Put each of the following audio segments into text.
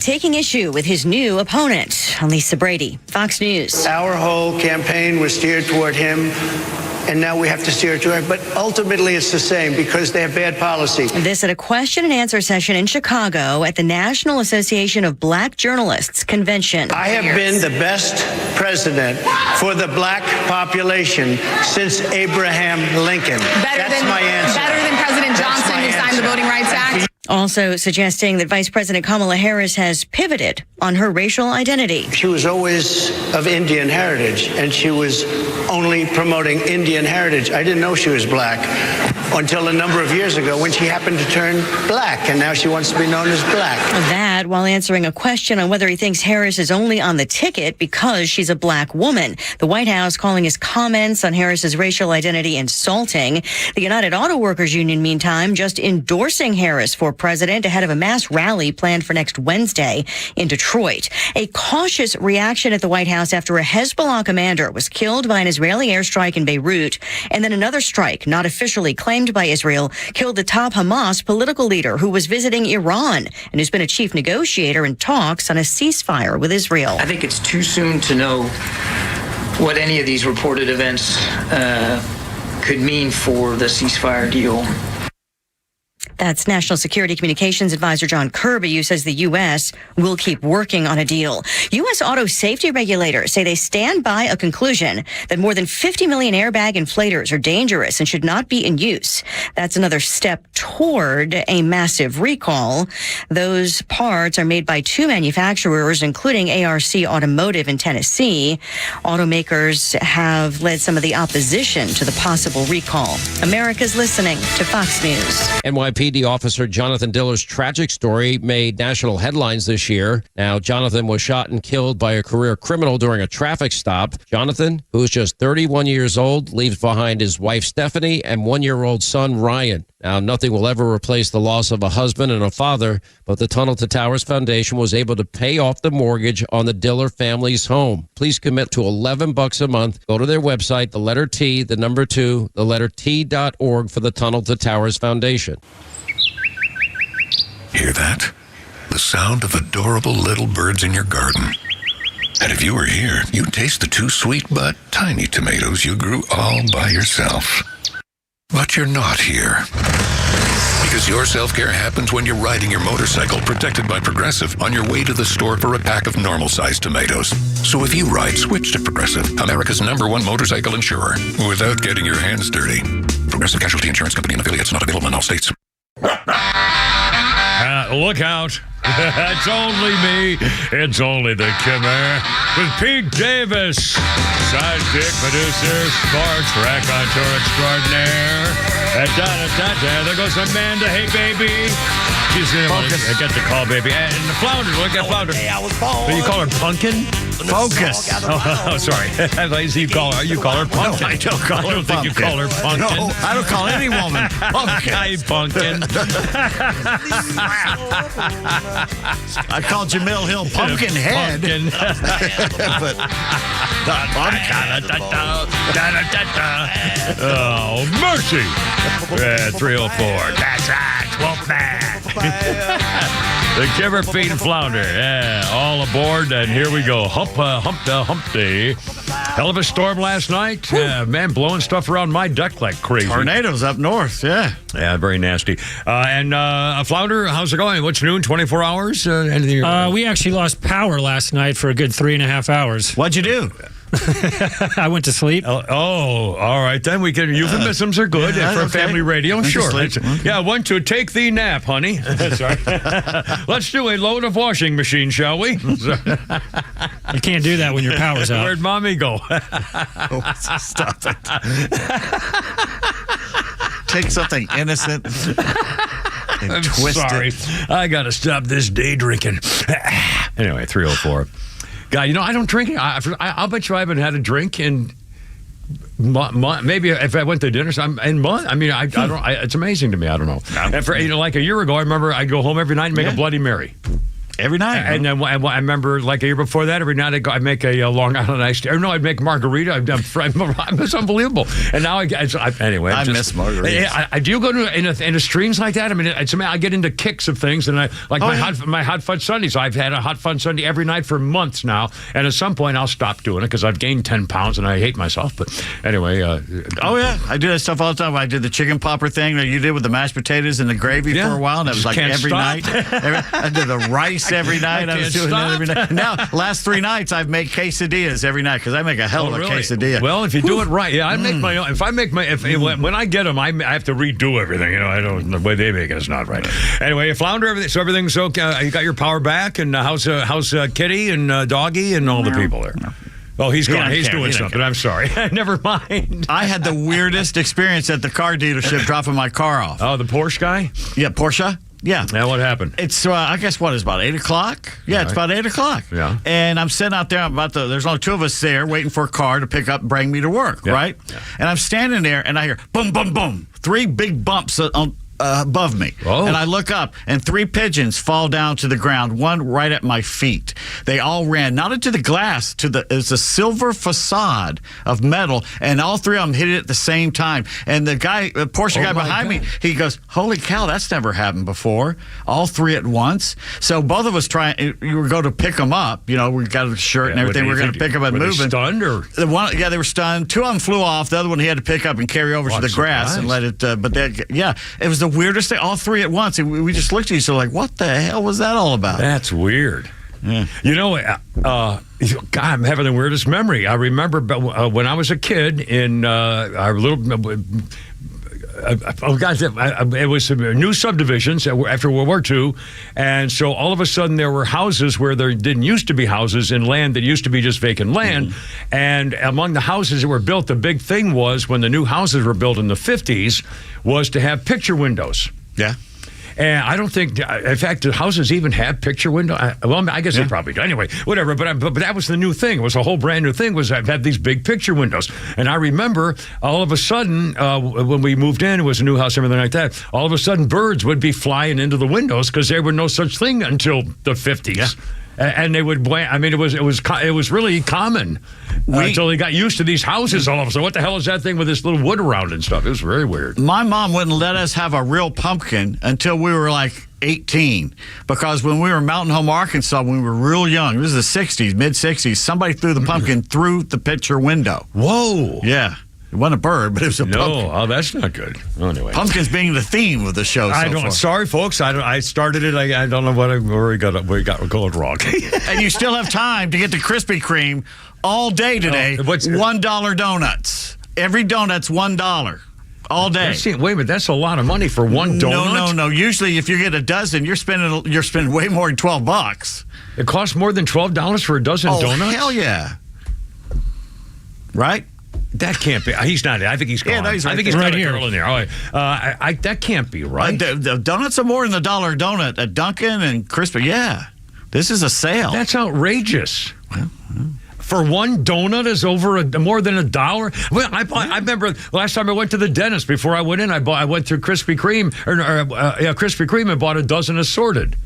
taking issue with his new opponent. Lisa Brady, Fox News. Our whole campaign was steered toward him, and now we have to steer toward him. But ultimately, it's the same because they have bad policy. This at a question and answer session in Chicago at the National Association of Black Journalists convention. I have been the best president for the black population since Abraham Lincoln. That's my answer. Better than President Johnson, who signed the Voting Rights Act. Also suggesting that Vice President Kamala Harris has pivoted on her racial identity. She was always of Indian heritage, and she was only promoting Indian heritage. I didn't know she was black until a number of years ago when she happened to turn black, and now she wants to be known as black. That while answering a question on whether he thinks Harris is only on the ticket because she's a black woman. The White House calling his comments on Harris's racial identity insulting. The United Auto Workers Union, meantime, just endorsing Harris for president ahead of a mass rally planned for next Wednesday in Detroit. A cautious reaction at the White House after a Hezbollah commander was killed by an Israeli airstrike in Beirut, and then another strike, not officially claimed by Israel, killed the top Hamas political leader who was visiting Iran and who's been a chief negotiator in talks on a ceasefire with Israel. I think it's too soon to know what any of these reported events could mean for the ceasefire deal. That's National Security Communications Advisor John Kirby, who says the U.S. will keep working on a deal. U.S. auto safety regulators say they stand by a conclusion that more than 50 million airbag inflators are dangerous and should not be in use. That's another step toward a massive recall. Those parts are made by two manufacturers, including ARC Automotive in Tennessee. Automakers have led some of the opposition to the possible recall. America's listening to Fox News. NYPD officer Jonathan Diller's tragic story made national headlines this year. Now, Jonathan was shot and killed by a career criminal during a traffic stop. Jonathan, who is just 31 years old, leaves behind his wife Stephanie and one-year-old son Ryan. Now, nothing will ever replace the loss of a husband and a father, but the Tunnel to Towers Foundation was able to pay off the mortgage on the Diller family's home. Please commit to $11 a month. Go to their website, the letter T, the number 2, the letter T.org for the Tunnel to Towers Foundation. Hear that? The sound of adorable little birds in your garden. And if you were here, you'd taste the 2 sweet but tiny tomatoes you grew all by yourself. But you're not here. Because your self-care happens when you're riding your motorcycle protected by Progressive on your way to the store for a pack of normal-sized tomatoes. So if you ride, switch to Progressive, America's #1 motorcycle insurer, without getting your hands dirty. Progressive Casualty Insurance Company and affiliates, not available in all states. Look out. It's only me. It's only the Kimmer with Pete Davis, sidekick producer, sports raconteur extraordinaire. There goes Amanda. Hey, baby. She's going to get the call, baby. And the Flounder. Look at Flounder. So you call her Pumpkin? Focus. Oh, sorry. I thought you call her Pumpkin. No, I don't call her I don't think you call her Pumpkin. No, I don't call any woman Pumpkin. Hey, Pumpkin. I called Jamil Hill Pumpkinhead. Pumpkin. But not Pumpkin. Oh, mercy. 304. That's right. Wolfman. The Kimmer, Pete, and Flounder. Yeah, all aboard, and here we go. Hump day. Hell of a storm last night. Man, blowing stuff around my deck like crazy. Tornadoes up north, yeah. Yeah, very nasty. And Flounder, how's it going? What's new in 24 hours? Anything? We actually lost power last night for a good 3.5 hours. What'd you do? I went to sleep. Oh, all right. Then we can. Euphemisms are good for family radio. Went sure. okay. Yeah, went to take the nap, honey. That's right. Let's do a load of washing machine, shall we? You can't do that when your power's out. Where'd mommy go? Stop it. Take something innocent and I'm twist sorry. it. I got to stop this day drinking. Anyway, 304. God, I don't drink. I'll bet you I haven't had a drink in maybe if I went to dinner in month. I mean, I don't. It's amazing to me. I don't know. And for like a year ago, I remember I'd go home every night and make a Bloody Mary. Every night. And then I remember, like a year before that, every night I'd make a Long Island iced tea. Or no, I'd make margarita. It's unbelievable. And now anyway. I miss margaritas. Do you go into streams like that? I mean, I get into kicks of things, and I like my hot fudge sundaes. I've had a hot fudge sundae every night for months now, and at some point I'll stop doing it because I've gained 10 pounds and I hate myself. But anyway. Oh, yeah. I do that stuff all the time. I did the chicken popper thing that you did with the mashed potatoes and the gravy for a while, and it was like every night. I did the rice every night. I was doing that every night. Now, last 3 nights, I've made quesadillas every night because I make a hell of a quesadilla. Well, if you do it right, I make my own. If I make when I get them, I have to redo everything. I don't. The way they make it is not right. Anyway, you flounder everything, so everything's okay. You got your power back, and how's Kitty and Doggy and all the people there? Oh, he's gone. He's doing something. I'm sorry. Never mind. I had the weirdest experience at the car dealership dropping my car off. Oh, the Porsche guy? Yeah, Porsche. Yeah. Now what happened? It's I guess it's about 8 o'clock. Yeah, it's about 8 o'clock. Yeah. And I'm sitting out there. There's only 2 of us there waiting for a car to pick up, bring me to work. Yeah. Right. Yeah. And I'm standing there, and I hear boom, boom, boom, 3 big bumps above me. Oh. And I look up, and 3 pigeons fall down to the ground, one right at my feet. They all ran, not into the glass, it's a silver facade of metal, and all 3 of them hit it at the same time. And the Porsche guy behind me, he goes, holy cow, that's never happened before. All 3 at once. So both of us we were going to pick them up. We got a shirt and everything. We were going to pick them and move them. Stunned or? They were stunned. 2 of them flew off. The other one he had to pick up and carry over to the grass and let it. It was the weirdest thing. All 3 at once. And we just looked at each other like, what the hell was that all about? That's weird. Yeah. God, I'm having the weirdest memory. I remember when I was a kid in our little. It was new subdivisions after World War II, and so all of a sudden there were houses where there didn't used to be houses in land that used to be just vacant land. And among the houses that were built, the big thing was when the new houses were built in the 50s was to have picture windows. Yeah. And I don't think, in fact, do houses even have picture window? I guess they probably do. Anyway, whatever. But that was the new thing. It was a whole brand new thing. Was have these big picture windows. And I remember all of a sudden when we moved in, it was a new house, everything like that. All of a sudden, birds would be flying into the windows because there were no such thing until the 50s. Yeah. And they would. I mean, it was really common until they got used to these houses. All of a sudden, what the hell is that thing with this little wood around and stuff? It was very weird. My mom wouldn't let us have a real pumpkin until we were like 18, because when we were in Mountain Home, Arkansas, when we were real young, this is the 60s, mid 60s. Somebody threw the pumpkin through the picture window. Whoa! Yeah. It wasn't a bird, but it was a pumpkin. No, that's not good. Anyway, pumpkins being the theme of the show. Sorry, folks. I started it. I don't know where we got going wrong. And you still have time to get the Krispy Kreme all day today. $1 donuts. Every donut's $1 all day. Wait a minute, that's a lot of money for one donut. No. Usually, if you get a dozen, you're spending way more than $12. It costs more than $12 for a dozen donuts. Oh hell yeah! Right. That can't be. He's not. I think he's gone. Yeah, no, he's right. I think he's got a girl in there. All right. That can't be right. The donuts are more than $1 donut at Dunkin' and Krispy. Yeah, this is a sale. That's outrageous. Well, for one donut is over more than $1. Well, I remember last time I went to the dentist. Before I went in, I went through Krispy Kreme Krispy Kreme and bought a dozen assorted.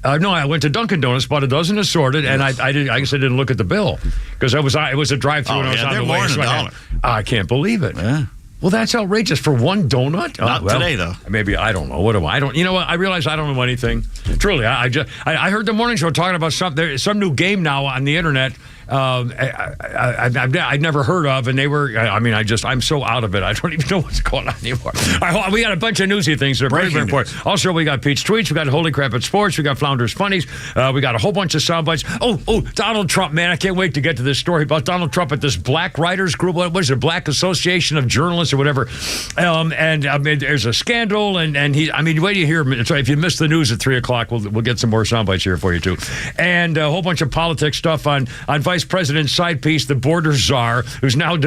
No, I went to Dunkin' Donuts, bought a dozen assorted, and I guess I didn't look at the bill because it was a drive-through and I was on the way. More than $1. I can't believe it. Yeah. Well, that's outrageous for one donut. Not today, though. Maybe I don't know. What do I don't? You know what? I realize I don't know anything. Truly, I heard the morning show talking about some new game now on the internet. I'd never heard of, and they were. I'm so out of it. I don't even know what's going on anymore. We got a bunch of newsy things that are very, very important. Also, we got Pete's tweets. We got Holy Crap at Sports. We got Flounders Funnies. We got a whole bunch of sound bites. Oh, Donald Trump, man! I can't wait to get to this story about Donald Trump at this Black Writers Group. What is it? Black Association of Journalists or whatever. There's a scandal, and he. Wait till you hear. If you missed the news at 3:00, we'll get some more sound bites here for you too, and a whole bunch of politics stuff on Vice President's side piece, the border czar, who's now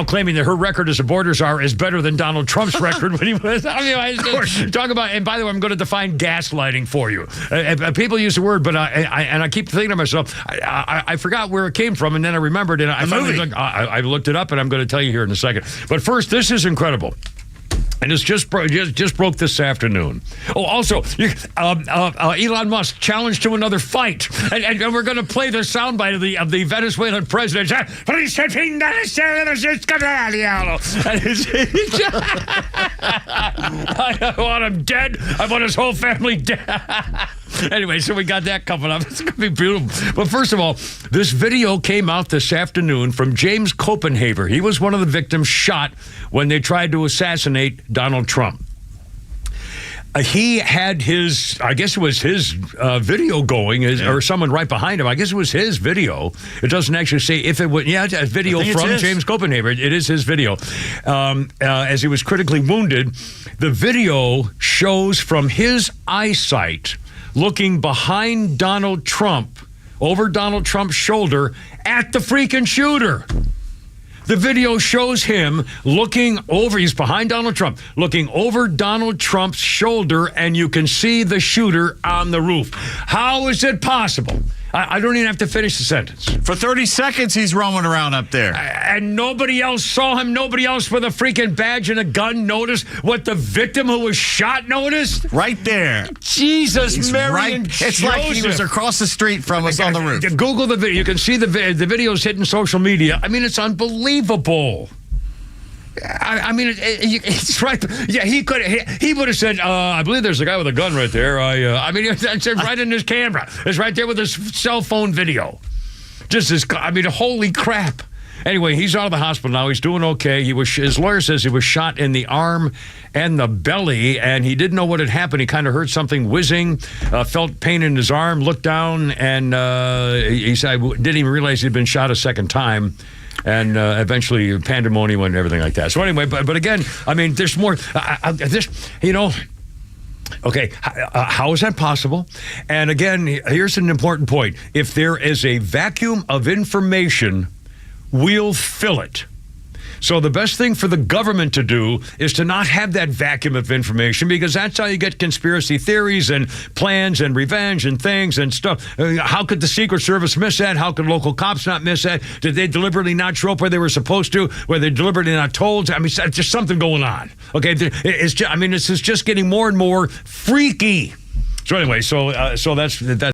claiming that her record as a border czar is better than Donald Trump's record when he was. Talk about. And by the way, I'm going to define gaslighting for you. People use the word, but I keep thinking to myself, I forgot where it came from, and then I remembered, and I looked it up, and I'm going to tell you here in a second. But first, this is incredible. And it's just broke this afternoon. Oh, also, Elon Musk challenged to another fight, and we're going to play the soundbite of the Venezuelan president. I want him dead. I want his whole family dead. Anyway, so we got that coming up. It's going to be beautiful. But first of all, this video came out this afternoon from James Copenhaver. He was one of the victims shot when they tried to assassinate Donald Trump. He had his, I guess it was his video going, or someone right behind him. I guess it was his video. It doesn't actually say if it would. Yeah, it's a video from James Copenhaver. It is his video. As he was critically wounded, the video shows from his eyesight looking behind Donald Trump, over Donald Trump's shoulder, at the freaking shooter. The video shows him looking over, he's behind Donald Trump, looking over Donald Trump's shoulder, and you can see the shooter on the roof. How is it possible? I don't even have to finish the sentence. For 30 seconds, he's roaming around up there. And nobody else saw him. Nobody else with a freaking badge and a gun noticed what the victim who was shot noticed? Right there. Jesus, Mary and Joseph. It's like he was across the street from us on the roof. Google the video. You can see the videos hitting social media. I mean, it's unbelievable. I mean, it's right. Yeah, he would have said, I believe there's a guy with a gun right there. I mean, it's right in his camera. It's right there with his cell phone video. Holy crap. Anyway, he's out of the hospital now. He's doing okay. His lawyer says he was shot in the arm and the belly, and he didn't know what had happened. He kind of heard something whizzing, felt pain in his arm, looked down, and he said, didn't even realize he'd been shot a second time. And eventually pandemonium and everything like that. So anyway, but again, I mean, there's more. Okay, how is that possible? And again, here's an important point. If there is a vacuum of information, we'll fill it. So the best thing for the government to do is to not have that vacuum of information, because that's how you get conspiracy theories and plans and revenge and things and stuff. How could the Secret Service miss that? How could local cops not miss that? Did they deliberately not show up where they were supposed to? Were they deliberately not told? I mean, there's something going on. Okay, this is just getting more and more freaky. So anyway, so that's